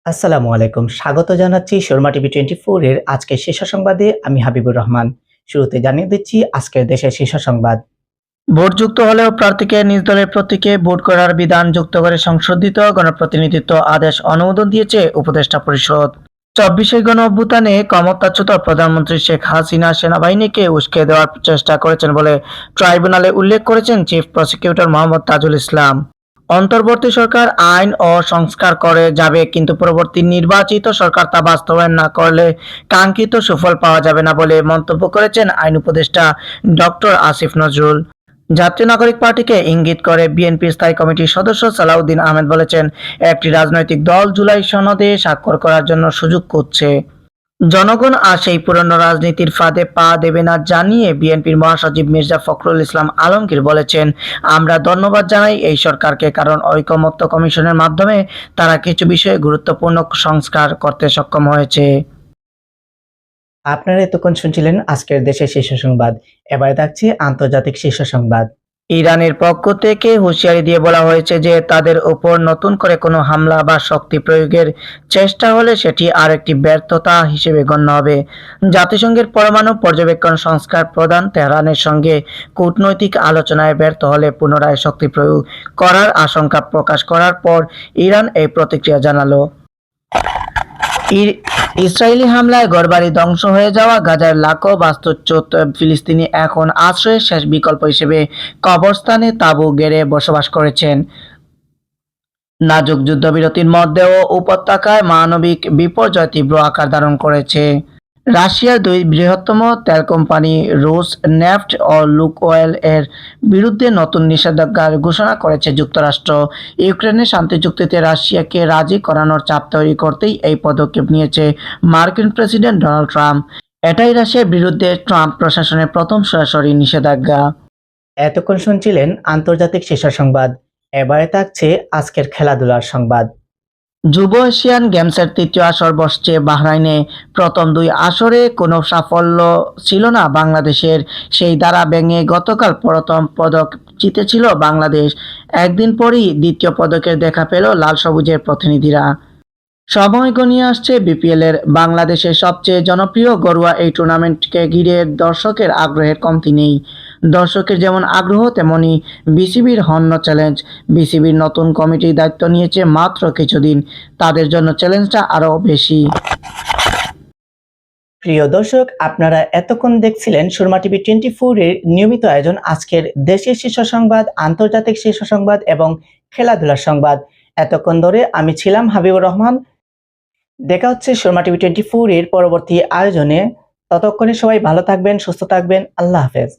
আসসালামু আলাইকুম। স্বাগত জানাচ্ছি শর্মা টিভি 24 এর আজকের শীর্ষ সংবাদে। আমি হাবিবুর রহমান। শুরুতে জানিয়ে দিচ্ছি আজকের দেশের শীর্ষ সংবাদ। ভোট যুক্ত হলেও প্রার্থীকে নিজ দলের প্রতীকে ভোট করার বিধান যুক্ত করে সংশোধিত গণপ্রতিনিধিত্ব আদেশ অনুমোদন দিয়েছে উপদেষ্টা পরিষদ। 24 গণ অভ্যুত্থানে ক্ষমতাচ্যুত প্রধানমন্ত্রী শেখ হাসিনা সেনাবাহিনীকে উস্কে দেওয়ার চেষ্টা করেছেন বলে ট্রাইব্যুনালে উল্লেখ করেছেন চিফ প্রসিকিউটর মোহাম্মদ তাজুল ইসলাম। অন্তর্বর্তী সরকার আইন ও সংস্কার করে যাবে, কিন্তু পরবর্তী নির্বাচিত সরকার তা বাস্তবায়ন না করলে কাঙ্ক্ষিত সুফল পাওয়া যাবে না বলে মন্তব্য করেছেন আইন উপদেষ্টা ডক্টর আসিফ নজরুল। জাতীয় নাগরিক পার্টিকে ইঙ্গিত করে বিএনপির স্থায়ী কমিটির সদস্য সালাউদ্দিন আহমেদ বলেছেন, একটি রাজনৈতিক দল জুলাই সনদে স্বাক্ষর করার জন্য সুযোগ খুঁজছে। জনগণ আর সেই পুরনো রাজনীতির ফাঁদে পা দেবে না জানিয়ে বিএনপির মহাসচিব মির্জা ফখরুল ইসলাম আলমগীর বলেছেন, আমরা ধন্যবাদ জানাই এই সরকারকে, কারণ ঐকমত্য কমিশনের মাধ্যমে তারা কিছু বিষয়ে গুরুত্বপূর্ণ সংস্কার করতে সক্ষম হয়েছে। আপনারা এতক্ষণ শুনছিলেন আজকের দেশের শীর্ষ সংবাদ। এবারে থাকছে আন্তর্জাতিক শীর্ষ সংবাদ। ইরানের পক্ষ থেকে হুঁশিয়ারি দিয়ে বলা হয়েছে যে তাদের উপর নতুন করে কোনো হামলা বা শক্তি প্রয়োগের চেষ্টা হলে সেটি আরেকটি ব্যর্থতা হিসেবে গণ্য হবে। জাতিসংঘের পরমাণু পর্যবেক্ষণ সংস্থার প্রধান তেহরানের সঙ্গে কূটনৈতিক আলোচনায় ব্যর্থ হলে পুনরায় শক্তি প্রয়োগ করার আশঙ্কা প্রকাশ করার পর ইরান এই প্রতিক্রিয়া জানালো। ইসরায়েলি হামলায় ঘরবাড়ি ধ্বংস হয়ে যাওয়া গাজার লাখো বাস্তুচ্যুত ফিলিস্তিনি এখন আশ্রয়ের শেষ বিকল্প হিসেবে কবরস্থানে তাঁবু গেড়ে বসবাস করছেন। নাজুক যুদ্ধবিরতির মধ্যেও উপত্যকায় মানবিক বিপর্যয় তীব্র আকার ধারণ করেছে। রাশিয়ার দুই বৃহত্তম তেল কোম্পানি রুশ নেফট ও লুকওয়েল এর বিরুদ্ধে নতুন নিষেধাজ্ঞা ঘোষণা করেছে যুক্তরাষ্ট্র। ইউক্রেনের শান্তি চুক্তিতে রাশিয়াকে রাজি করানোর চাপ তৈরি করতেই এই পদক্ষেপ নিয়েছে মার্কিন প্রেসিডেন্ট ডোনাল্ড ট্রাম্প। এটাই রাশিয়ার বিরুদ্ধে ট্রাম্প প্রশাসনের প্রথম সরাসরি নিষেধাজ্ঞা। এতক্ষণ শুনছিলেন আন্তর্জাতিক শীর্ষ সংবাদ। এবারে থাকছে আজকের খেলাধুলার সংবাদ। যুব এশিয়ান গেমসের তৃতীয় আসর বসছে বাহরাইনে। প্রথম দুই আসরে কোনো সাফল্য ছিল না বাংলাদেশের, সেই ধারা ভেঙে গতকাল প্রথম পদক জিতেছিল বাংলাদেশ। একদিন পরই দ্বিতীয় পদকের দেখা পেল লাল সবুজের প্রতিনিধিরা। সময় গনিয়ে আসছে বিপিএলের। বাংলাদেশের সবচেয়ে জনপ্রিয় ঘরোয়া এই টুর্নামেন্টকে ঘিরে দর্শকের আগ্রহের কমতি নেই। দর্শকের যেমন আগ্রহ, তেমনি বিসিবির হন্য চ্যালেঞ্জ। বিসিবির নতুন কমিটি দায়িত্ব নিয়েছে মাত্র কিছুদিন, তাদের জন্য চ্যালেঞ্জটা আরও বেশি। প্রিয় দর্শক, আপনারা এতক্ষণ দেখছিলেন শর্মা টিভি 24 এর নিয়মিত আয়োজন আজকের দেশের শীর্ষ সংবাদ, আন্তর্জাতিক শীর্ষ সংবাদ এবং খেলাধুলার সংবাদ। এতক্ষণ ধরে আমি ছিলাম হাবিবুর রহমান। দেখা হচ্ছে শর্মা টিভি 24 এর পরবর্তী আয়োজনে। ততক্ষণে সবাই ভালো থাকবেন, সুস্থ থাকবেন। আল্লাহ হাফেজ।